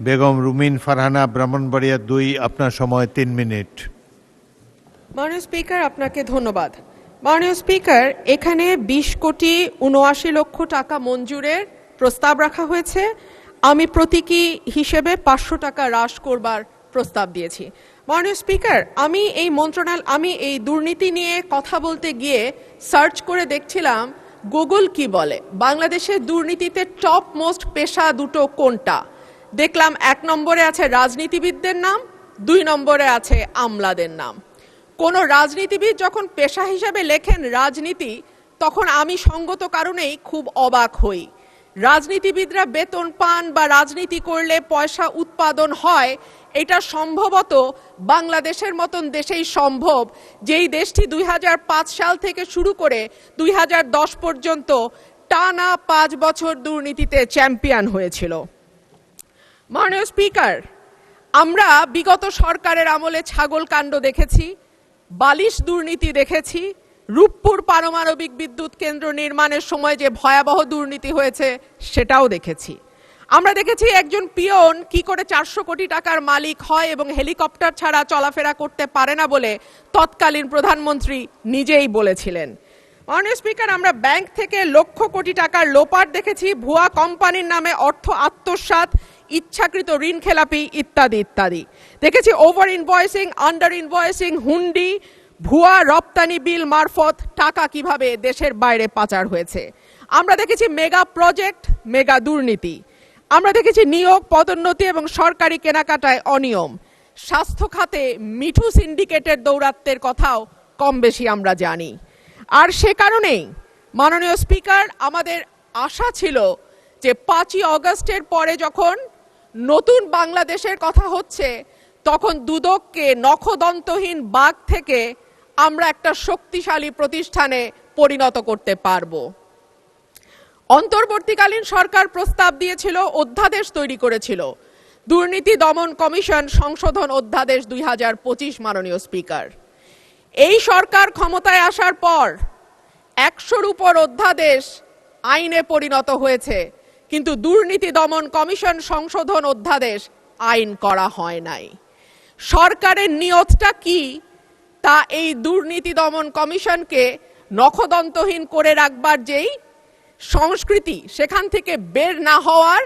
বেগম রুমিন ফারহানা, ব্রাহ্মণবাড়িয়া ২, আপনার সময় ৩ মিনিট। মাননীয় স্পিকার, আপনাকে ধন্যবাদ। মাননীয় স্পিকার, এখানে ২০,৭৯,০০,০০০ টাকা মঞ্জুরের প্রস্তাব রাখা হয়েছে। আমি প্রতীকী হিসেবে ৫০০ টাকা হ্রাস করবার প্রস্তাব দিয়েছি। মাননীয় স্পিকার, আমি এই দুর্নীতি নিয়ে কথা বলতে গিয়ে সার্চ করে দেখছিলাম গুগল কি বলে, বাংলাদেশের দুর্নীতিতে টপ মোস্ট পেশা দুটো কোনটা। দেখলাম ১ নম্বরে আছে রাজনীতিবিদদের নাম, ২ নম্বরে আছে আমলাদের নাম। কোনো রাজনীতিবিদ যখন পেশা হিসাবে লেখেন রাজনীতি, তখন আমি সঙ্গত কারণেই খুব অবাক হই। রাজনীতিবিদরা বেতন পান বা রাজনীতি করলে পয়সা উৎপাদন হয়, এটা সম্ভবত বাংলাদেশের মতন দেশেই সম্ভব, যেই দেশটি ২০০৫ সাল থেকে শুরু করে ২০১০ পর্যন্ত টানা ৫ বছর দুর্নীতিতে চ্যাম্পিয়ন হয়েছিল। মাননীয় স্পিকার, আমরা বিগত সরকারের আমলে ছাগল কাণ্ড দেখেছি, বালিশ দুর্নীতি দেখেছি, রূপপুর পারমাণবিক বিদ্যুৎ কেন্দ্র নির্মাণের সময় যে ভয়াবহ দুর্নীতি হয়েছে সেটাও দেখেছি। আমরা দেখেছি একজন পিয়ন কি করে ৪০০ কোটি টাকার মালিক হয় এবং হেলিকপ্টার ছাড়া চলাফেরা করতে পারে না বলে তৎকালীন প্রধানমন্ত্রী নিজেই বলেছিলেন। মাননীয় স্পিকার, আমরা ব্যাংক থেকে লক্ষ কোটি টাকার লোপাট দেখেছি, ভুয়া কোম্পানির নামে অর্থ আত্মসাৎ, ইচ্ছাকৃত ঋণ খেলাপি ইত্যাদি ইত্যাদি দেখেছি। ওভার ইনভয়েসিং, আন্ডার ইনভয়েসিং, হুন্ডি, ভুয়া রপ্তানি বিল মারফত টাকা কিভাবে দেশের বাইরে পাচার হয়েছে। আমরা দেখেছি মেগা প্রজেক্ট, মেগা দুর্নীতি। আমরা দেখেছি নিয়োগ, পদোন্নতি এবং সরকারি কেনাকাটায় অনিয়ম। স্বাস্থ্য খাতে মিঠু সিন্ডিকেটের দৌরাত্ম্যের কথাও কম বেশি আমরা জানি। আর সে কারণেই মাননীয় স্পিকার, আমাদের আশা ছিল যে ৫ই অগস্টের পরে যখন নতুন বাংলাদেশের কথা হচ্ছে, তখন দুদককে নখদন্তহীন বাঘ থেকে আমরা একটা শক্তিশালী প্রতিষ্ঠানে পরিণত করতে পারব। অন্তর্বর্তীকালীন সরকার প্রস্তাব দিয়েছিল, অধ্যাদেশ তৈরি করেছিল, দুর্নীতি দমন কমিশন সংশোধন অধ্যাদেশ ২০২৫। মাননীয় স্পিকার, এই সরকার ক্ষমতায় আসার পর ১০০-র উপর অধ্যাদেশ আইনে পরিণত হয়েছে, কিন্তু দুর্নীতি দমন কমিশন সংশোধন অধ্যাদেশ আইন করা হয় নাই। সরকারের নিয়তটা কি তা এই দুর্নীতি দমন কমিশনকে নখদন্তহীন করে রাখবার যেই সংস্কৃতি, সেখান থেকে বের না হওয়ার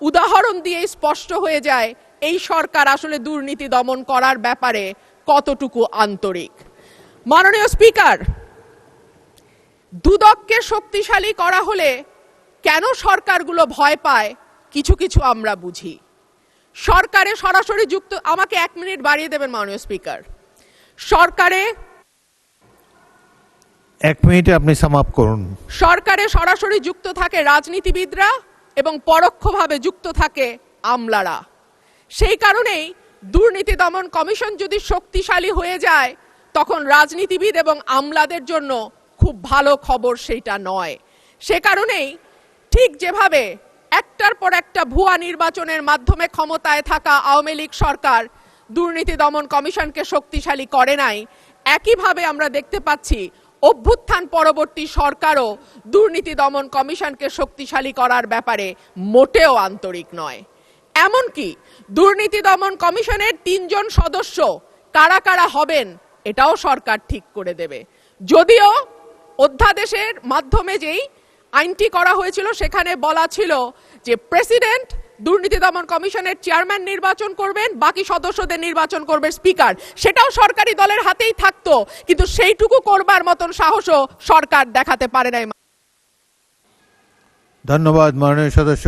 উদাহরণ দিয়ে স্পষ্ট হয়ে যায় এই সরকার আসলে দুর্নীতি দমন করার ব্যাপারে কতটুকু আন্তরিক। মাননীয় স্পিকার, দুদককে শক্তিশালী করা হলে কেন সরকারগুলো ভয় পায় কিছু কিছু আমরা বুঝি। সরকারে সরাসরি যুক্ত, আমাকে ১ মিনিট বাড়িয়ে দেবেন মাননীয় স্পিকার। সরকারে ১ মিনিটে আপনি সাম আপ করুন। সরকারে সরাসরি যুক্ত থাকে রাজনীতিবিদরা এবং পরোক্ষভাবে যুক্ত থাকে আমলারা। সেই কারণেই দুর্নীতি দমন কমিশন যদি শক্তিশালী হয়ে যায়, তখন রাজনীতিবিদ এবং আমলাদের জন্য খুব ভালো খবর সেইটা নয়। সে কারণেই ঠিক যেভাবে একটার পর একটা ভুয়া নির্বাচনের মাধ্যমে ক্ষমতায় থাকা আওয়ামী লীগ সরকার দুর্নীতি দমন কমিশনকে শক্তিশালী করে নাই, একইভাবে আমরা দেখতে পাচ্ছি অভ্যুত্থান পরবর্তী সরকারও দুর্নীতি দমন কমিশনকে শক্তিশালী করার ব্যাপারে মোটেও আন্তরিক নয়। এমনকি দুর্নীতি দমন কমিশনের ৩ জন সদস্য কারা কারা হবেন এটাও সরকার ঠিক করে দেবে। যদিও অধ্যাদেশের মাধ্যমে যেই আইনটি করা হয়েছিল সেখানে বলা ছিল যে প্রেসিডেন্ট দুর্নীতি দমন কমিশনের চেয়ারম্যান নির্বাচন করবেন, বাকি সদস্যদের নির্বাচন করবে স্পিকার। সেটাও সরকারি দলের হাতেই থাকতো, কিন্তু সেইটুকু করবার মতন সাহসও সরকার দেখাতে পারে নাই। ধন্যবাদ মাননীয় সদস্য।